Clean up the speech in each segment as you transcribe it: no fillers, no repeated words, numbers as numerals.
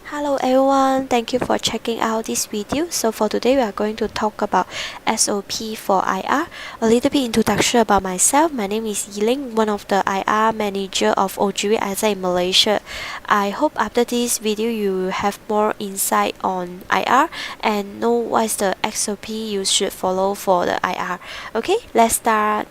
Hello everyone, thank you for checking out this video. So for today we are going to talk about SOP for IR. A little bit introduction about myself. My name is Yiling, one of the IR manager of OGV ISA in Malaysia. I hope after this video you will have more insight on IR and know what is the SOP you should follow for the IR. Okay, let's start.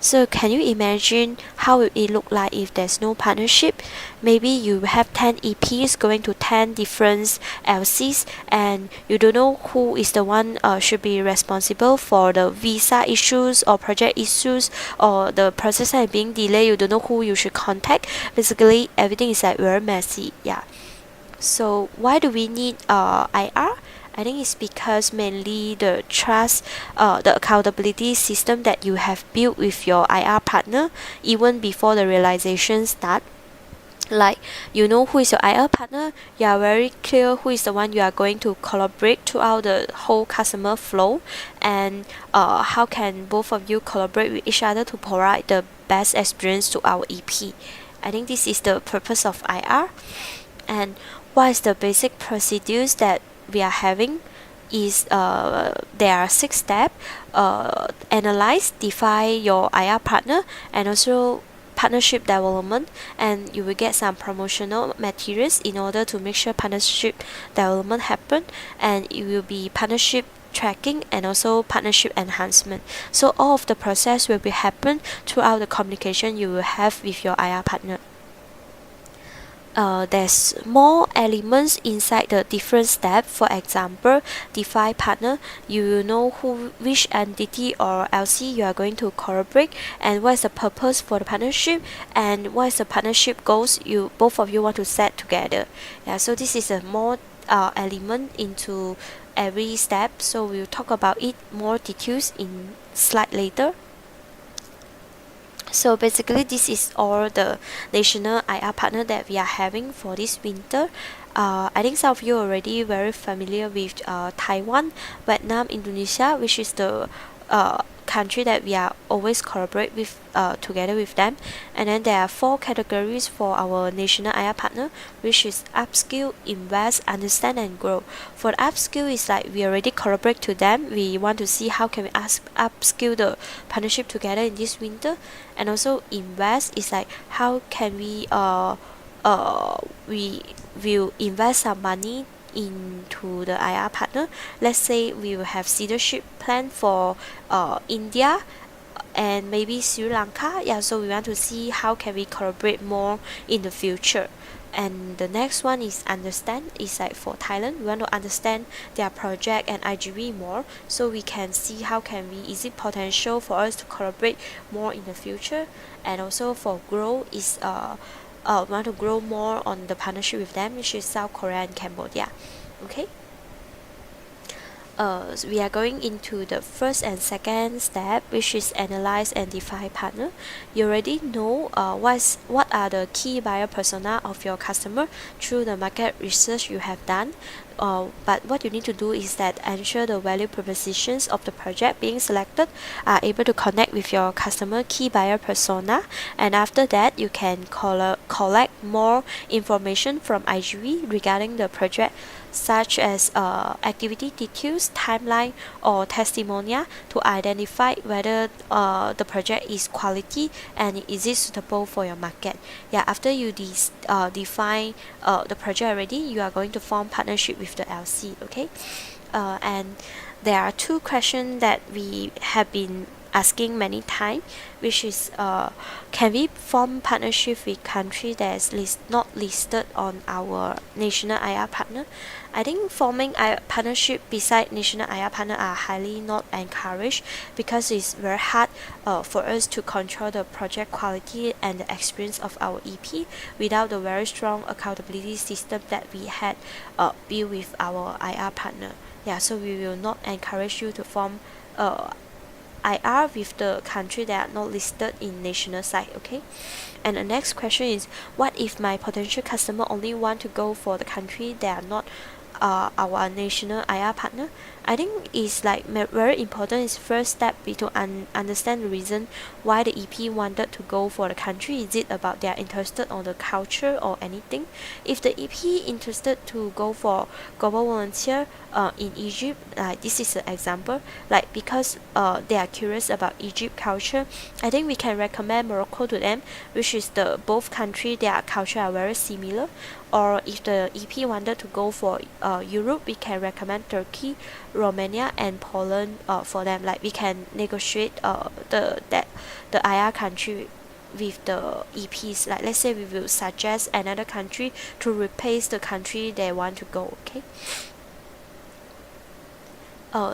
So can you imagine how will it look like if there's no partnership? Maybe you have 10 EPs going to 10 different LCs and you don't know who is the one should be responsible for the visa issues or project issues, or the process is being delayed, you don't know who you should contact. Basically everything is like very messy. Yeah. So why do we need IR? I think it's because mainly the trust, the accountability system that you have built with your IR partner even before the realization start. Like you know who is your IR partner, you are very clear who is the one you are going to collaborate throughout the whole customer flow, and how can both of you collaborate with each other to provide the best experience to our EP. I think this is the purpose of IR. And what is the basic procedures that we are having is there are 6 steps: analyze, define your IR partner, and also partnership development, and you will get some promotional materials in order to make sure partnership development happen, and it will be partnership tracking and also partnership enhancement. So all of the process will be happen throughout the communication you will have with your IR partner. There's more elements inside the different steps. For example, define partner, you will know which entity or LC you are going to collaborate, and what is the purpose for the partnership, and what is the partnership goals you both of you want to set together. Yeah, so this is a more element into every step. So we'll talk about it more details in slide later. So basically this is all the national IR partner that we are having for this winter. I think some of you are already very familiar with Taiwan, Vietnam, Indonesia, which is the country that we are always collaborate with together with them. And then there are 4 categories for our national IR partner, which is upskill, invest, understand, and grow. For the upskill is like we already collaborate to them. We want to see how can we upskill the partnership together in this winter. And also invest is like how can we will invest some money into the IR partner. Let's say we will have leadership plan for India and maybe Sri Lanka. Yeah, so we want to see how can we collaborate more in the future. And the next one is understand. Is like for Thailand, we want to understand their project and IGV more, so we can see how can we is it potential for us to collaborate more in the future. And also for grow is want to grow more on the partnership with them, which is South Korea and Cambodia. Okay. We are going into the first and second step, which is analyze and define partner. You already know what are the key buyer persona of your customer through the market research you have done. But what you need to do is that ensure the value propositions of the project being selected are able to connect with your customer key buyer persona, and after that you can collect more information from IGV regarding the project, such as activity details, timeline, or testimonial, to identify whether the project is quality and is it suitable for your market. Yeah, after you define the project already, you are going to form partnership with the LC. Okay. And there are 2 questions that we have been asking many times, which is can we form partnership with country that is not listed on our national IR partner? I think forming partnership beside national IR partner are highly not encouraged, because it's very hard for us to control the project quality and the experience of our EP without the very strong accountability system that we had built with our IR partner. Yeah, so we will not encourage you to form IR with the country that are not listed in national site. Okay. And the next question is, what if my potential customer only want to go for the country that are not our national IR partner. I think it's like very important. Is first step be to understand the reason why the EP wanted to go for the country. Is it about they are interested on the culture or anything? If the EP interested to go for global volunteer in Egypt, this is an example, like because they are curious about Egypt culture, I think we can recommend Morocco to them, which is the both country their culture are very similar. Or if the EP wanted to go for Europe, we can recommend Turkey, Romania, and Poland for them. Like we can negotiate the IR country with the EPs. Like let's say we will suggest another country to replace the country they want to go. Okay.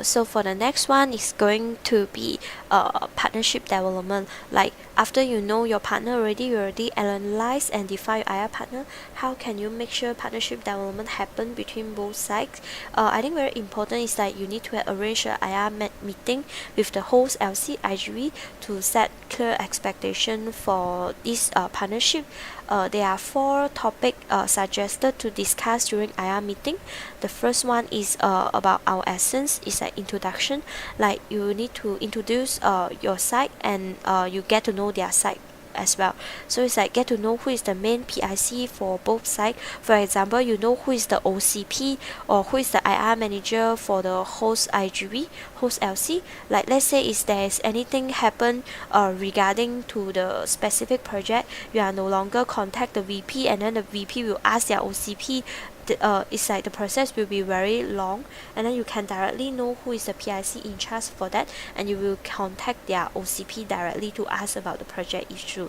So for the next one is going to be partnership development. Like after you know your partner already, you already analyze and define your IR partner. How can you make sure partnership development happen between both sides? I think very important is that you need to arrange a IR meeting with the host LC IGV to set clear expectation for this partnership. There are 4 topics suggested to discuss during IR meeting. The first one is about our essence. It's an introduction. Like you need to introduce your site and you get to know their site as well. So it's like get to know who is the main PIC for both sides. For example, you know who is the OCP or who is the IR manager for the host IGV, host LC. Like let's say if there is anything happen regarding to the specific project, you are no longer contact the VP and then the VP will ask their OCP. It's like the process will be very long, and then you can directly know who is the PIC in charge for that, and you will contact their OCP directly to ask about the project issue.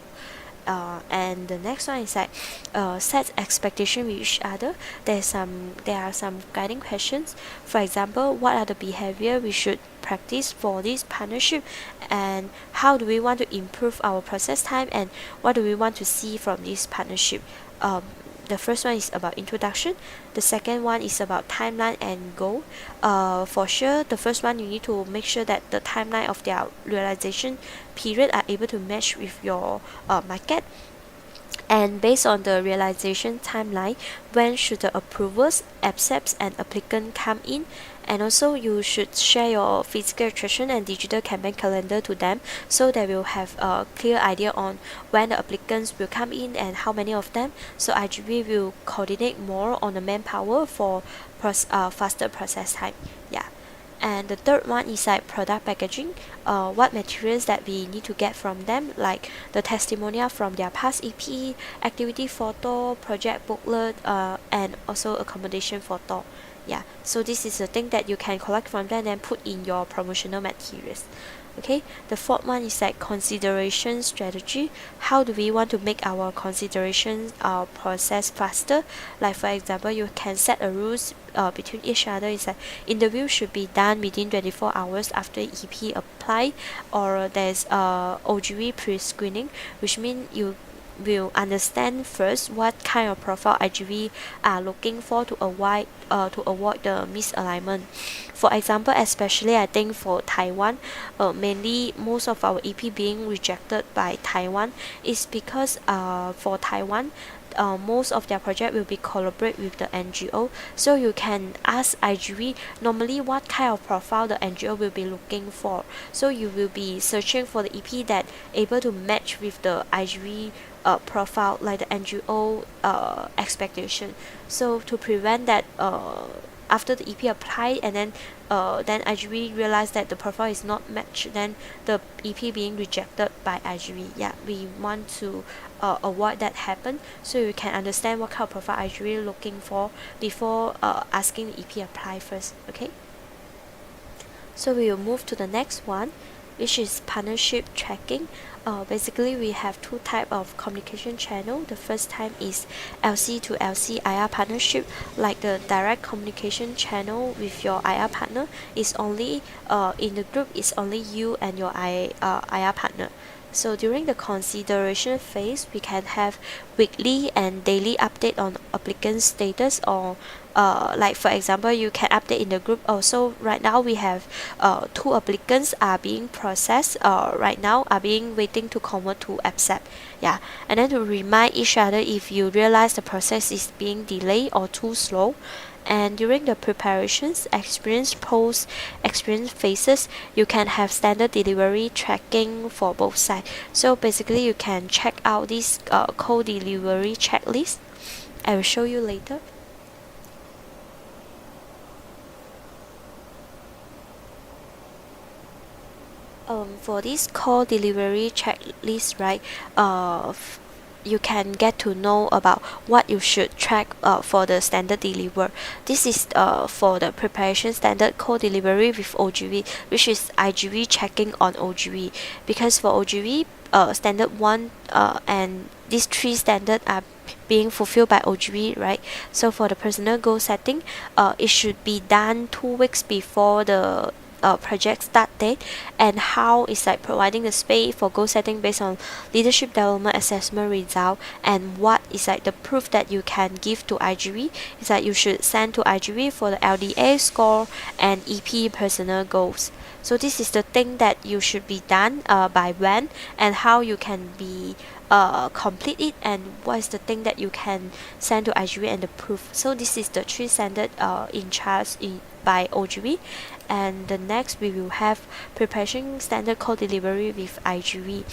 And the next one is like set expectation with each other. There are some guiding questions. For example, what are the behavior we should practice for this partnership, and how do we want to improve our process time, and what do we want to see from this partnership? The first one is about introduction. The second one is about timeline and goal. For sure, the first one you need to make sure that the timeline of their realization period are able to match with your market. And based on the realization timeline, when should the approvals, accepts, and applicant come in? And also you should share your physical attraction and digital campaign calendar to them, so they will have a clear idea on when the applicants will come in and how many of them. So IGV will coordinate more on the manpower for faster process time. Yeah. And the third one is like product packaging. What materials that we need to get from them, like the testimonial from their past EP, activity photo, project booklet, and also accommodation photo. Yeah, so this is the thing that you can collect from them and put in your promotional materials. Okay, the fourth one is like consideration strategy. How do we want to make our consideration process faster? Like for example, you can set a rules between each other. It's like interview should be done within 24 hours after EP apply, or there's OGV pre-screening, which means you will understand first what kind of profile IGV are looking for to avoid the misalignment. For example, especially I think for Taiwan, mainly most of our EP being rejected by Taiwan is because for Taiwan, most of their project will be collaborate with the NGO. So you can ask IGV normally what kind of profile the NGO will be looking for. So you will be searching for the EP that able to match with the IGV profile, like the NGO expectation. So to prevent that after the EP applied and then IGV realized that the profile is not matched, then the EP being rejected by IGV. Yeah, we want to avoid that happen, so you can understand what kind of profile IGV looking for before asking the EP apply first. Okay, so we will move to the next one, which is partnership tracking. Basically we have 2 types of communication channel. The first time is LC to LC IR partnership, like the direct communication channel with your IR partner is only in the group is only you and your IR partner. So during the consideration phase, we can have weekly and daily update on applicant status, or like for example you can update in the group. Also right now we have 2 applicants are being processed right now, are being waiting to convert to accept. Yeah, and then to remind each other if you realize the process is being delayed or too slow. And during the preparations, experience, post experience phases, you can have standard delivery tracking for both sides. So basically you can check out this co-delivery checklist. I will show you later. For this call delivery checklist, right, you can get to know about what you should track for the standard deliver. This is for the preparation standard call delivery with OGV, which is IGV checking on OGV. Because for OGV, standard 1 and these 3 standard are being fulfilled by OGV, right? So for the personal goal setting, it should be done 2 weeks before the project start date. And how is like providing the space for goal setting based on leadership development assessment result, and what is like the proof that you can give to IGV is that you should send to IGV for the LDA score and EP personal goals. So this is the thing that you should be done by when, and how you can be complete it, and what is the thing that you can send to IGV and the proof. So this is the 3 standard in charge by OGV. And the next we will have preparation standard call delivery with IGV.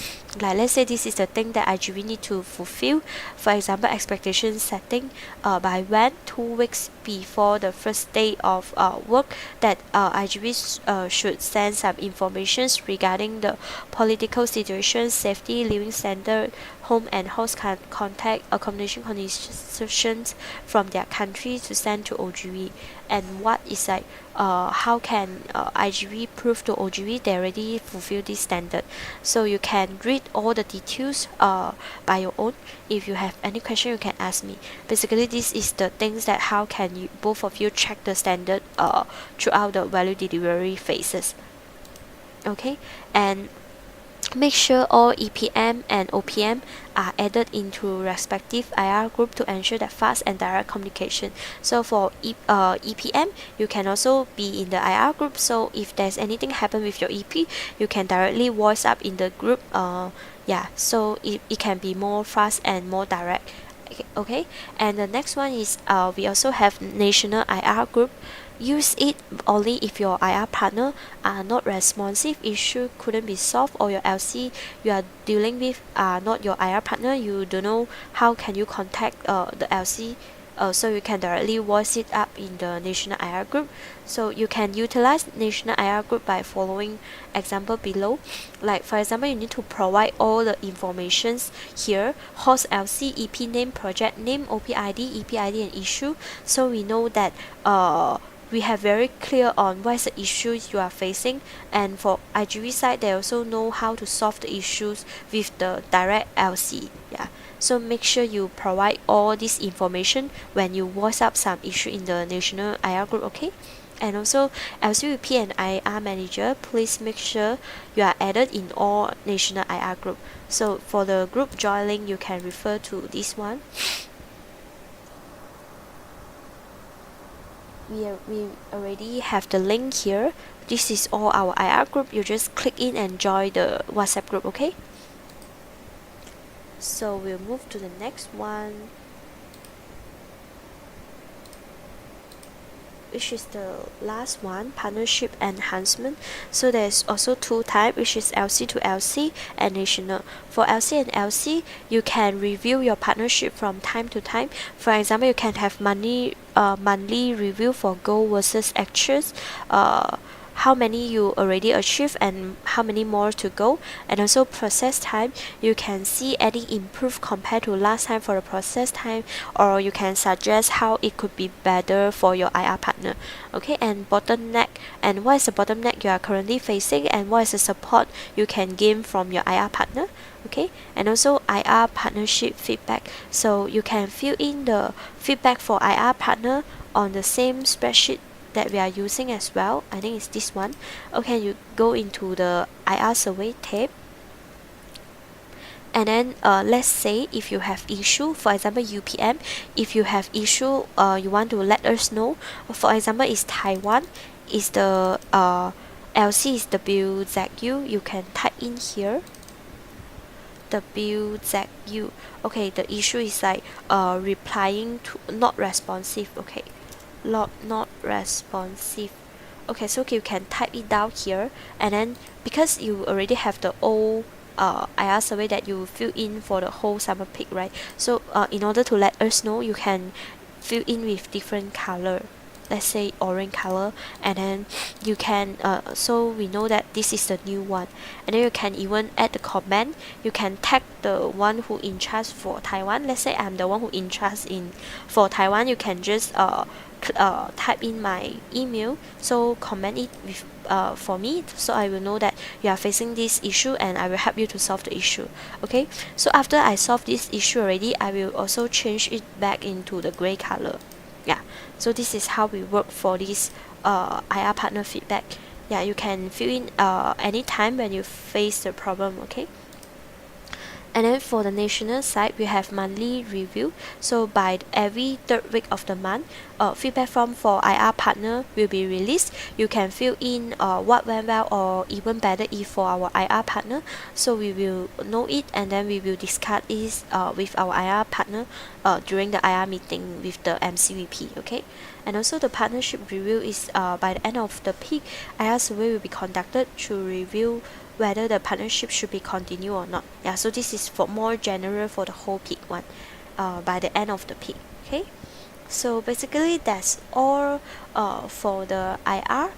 Like let's say this is the thing that IGV need to fulfill. For example, expectation setting by when 2 weeks before the first day of work, that IGV should send some information regarding the political situation, safety, living standard, home and host contact, accommodation conditions from their country to send to OGV. And what is like how can IGV prove to OGV they already fulfill this standard. So you can read all the details by your own. If you have any question, you can ask me. Basically this is the things that how can you both of you check the standard throughout the value delivery phases. Okay, and make sure all EPM and OPM are added into respective IR group to ensure that fast and direct communication. So for EPM, you can also be in the IR group. So if there's anything happen with your EP, you can directly voice up in the group. Yeah, so it can be more fast and more direct. Okay, and the next one is we also have national IR group. Use it only if your IR partner are not responsive, issue couldn't be solved, or your LC you are dealing with are not your IR partner. You don't know how can you contact the LC. So you can directly voice it up in the national IR group. So you can utilize national IR group by following example below. Like for example, you need to provide all the informations here: host, LC, EP name, project name, OPID, EPID, and issue. So we know that we have very clear on what is the issues you are facing, and for IGV side they also know how to solve the issues with the direct LC. Yeah, so make sure you provide all this information when you voice up some issue in the national IR group. Okay, and also LCVP and IR manager, please make sure you are added in all national IR group. So for the group join link, you can refer to this one. We already have the link here. This is all our IR group. You just click in and join the WhatsApp group. Okay, so we'll move to the next one, which is the last one, partnership enhancement. So there's also 2 types, which is LC to LC and national. For LC and LC, you can review your partnership from time to time. For example, you can have monthly review for goal versus actions, how many you already achieved and how many more to go. And also process time, you can see any improve compared to last time for the process time, or you can suggest how it could be better for your IR partner. Okay, and bottleneck, and what is the bottleneck you are currently facing, and what is the support you can gain from your IR partner. Okay, and also IR partnership feedback, so you can fill in the feedback for IR partner on the same spreadsheet that we are using as well. I think it's this one. Okay, you go into the IR survey tab, And then let's say if you have issue, for example UPM, if you have issue you want to let us know. For example is Taiwan, is the LC is WZU, you can type in here WZU. Okay, the issue is like replying to not responsive. Okay, not responsive. Okay, so you can type it down here, and then because you already have the old IR survey that you fill in for the whole summer peak, right? So in order to let us know, you can fill in with different color, let's say orange color, and then you can so we know that this is the new one. And then you can even add the comment. You can tag the one who in charge for Taiwan. Let's say I'm the one who in charge for Taiwan. You can just type in my email, so comment it with for me, so I will know that you are facing this issue and I will help you to solve the issue. Okay, so after I solve this issue already, I will also change it back into the gray color. Yeah, so this is how we work for this IR partner feedback. Yeah, you can fill in anytime when you face the problem. Okay. And then for the national side, we have monthly review. So by every third week of the month, feedback form for IR partner will be released. You can fill in what went well, or even better if for our IR partner. So we will know it, and then we will discuss it with our IR partner during the IR meeting with the MCVP. Okay. And also the partnership review is by the end of the peak, IR survey will be conducted to review whether the partnership should be continued or not. Yeah, so this is for more general for the whole peak one by the end of the peak. Okay, so basically that's all for the IR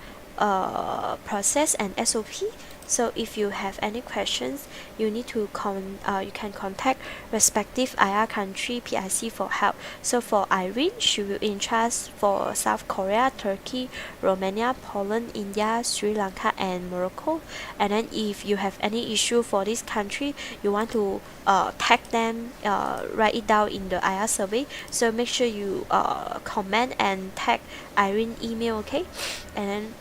process and SOP. So if you have any questions, you need to you can contact respective IR country PIC for help. So for Irene, she will in charge for South Korea, Turkey, Romania, Poland, India, Sri Lanka, and Morocco. And then if you have any issue for this country, you want to tag them, write it down in the IR survey. So make sure you comment and tag Irene email. Okay, and then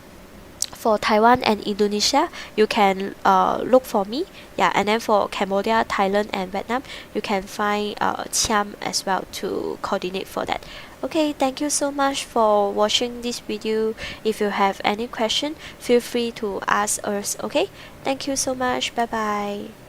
for Taiwan and Indonesia, you can look for me. Yeah, and then for Cambodia, Thailand, and Vietnam, you can find Chiam as well to coordinate for that. Okay, thank you so much for watching this video. If you have any question, feel free to ask us. Okay, thank you so much. Bye bye.